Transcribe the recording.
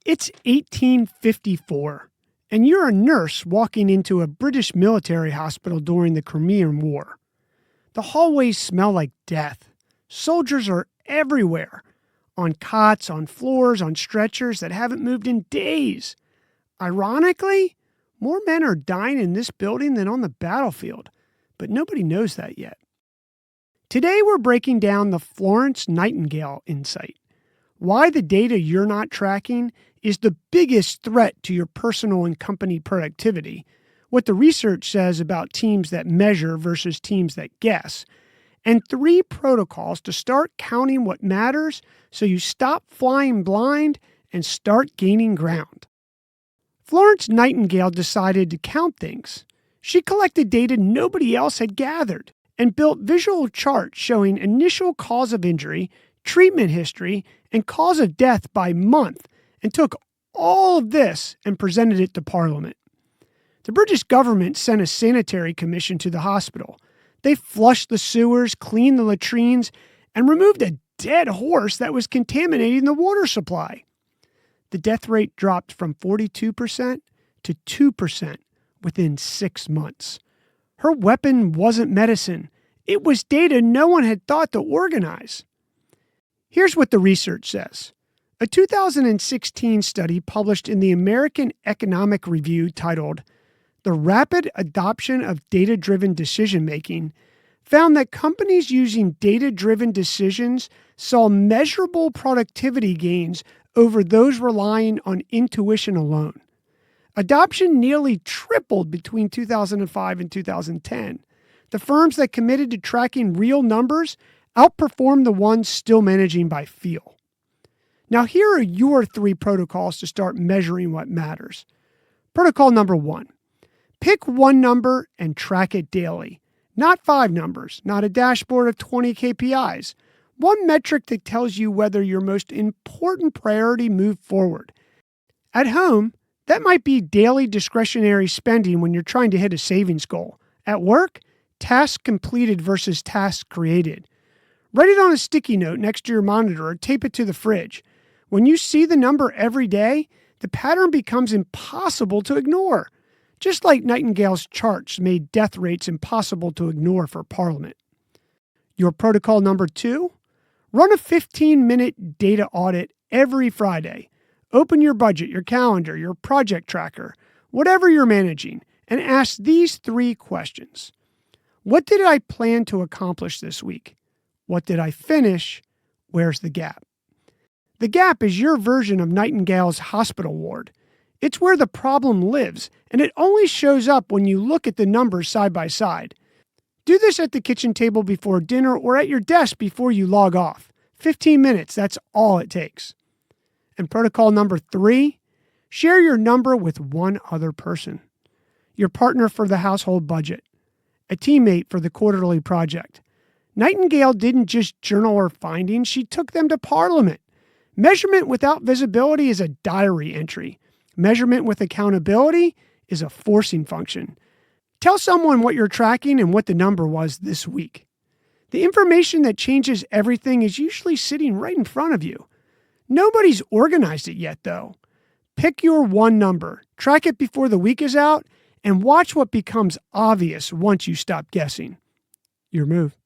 It's 1854, and you're a nurse walking into a British military hospital during the Crimean War. The hallways smell like death. Soldiers are everywhere, on cots, on floors, on stretchers that haven't moved in days. Ironically, more men are dying in this building than on the battlefield, but nobody knows that yet. Today we're breaking down the Florence Nightingale insight. Why the data you're not tracking is the biggest threat to your personal and company productivity, what the research says about teams that measure versus teams that guess, and 3 protocols to start counting what matters so you stop flying blind and start gaining ground. Florence Nightingale decided to count things. She collected data nobody else had gathered and built visual charts showing initial cause of injury, treatment history, and cause of death by month, and took all of this and presented it to Parliament. The British government sent a sanitary commission to the hospital. They flushed the sewers, cleaned the latrines, and removed a dead horse that was contaminating the water supply. The death rate dropped from 42% to 2% within 6 months. Her weapon wasn't medicine. It was data no one had thought to organize. Here's what the research says. A 2016 study published in the American Economic Review titled "The Rapid Adoption of Data-Driven Decision-Making" found that companies using data-driven decisions saw measurable productivity gains over those relying on intuition alone. Adoption nearly tripled between 2005 and 2010. The firms that committed to tracking real numbers outperformed the ones still managing by feel. Now, here are your 3 protocols to start measuring what matters. Protocol number 1. Pick one number and track it daily. Not 5 numbers, not a dashboard of 20 KPIs. One metric that tells you whether your most important priority moved forward. At home, that might be daily discretionary spending when you're trying to hit a savings goal. At work, tasks completed versus tasks created. Write it on a sticky note next to your monitor or tape it to the fridge. When you see the number every day, the pattern becomes impossible to ignore, just like Nightingale's charts made death rates impossible to ignore for Parliament. Your protocol number 2? Run a 15-minute data audit every Friday. Open your budget, your calendar, your project tracker, whatever you're managing, and ask these 3 questions. What did I plan to accomplish this week? What did I finish? Where's the gap? The gap is your version of Nightingale's hospital ward. It's where the problem lives, and it only shows up when you look at the numbers side by side. Do this at the kitchen table before dinner or at your desk before you log off. 15 minutes, that's all it takes. And protocol number 3, share your number with one other person. Your partner for the household budget, a teammate for the quarterly project. Nightingale didn't just journal her findings, she took them to Parliament. Measurement without visibility is a diary entry. Measurement with accountability is a forcing function. Tell someone what you're tracking and what the number was this week. The information that changes everything is usually sitting right in front of you. Nobody's organized it yet, though. Pick your one number, track it before the week is out, and watch what becomes obvious once you stop guessing. Your move.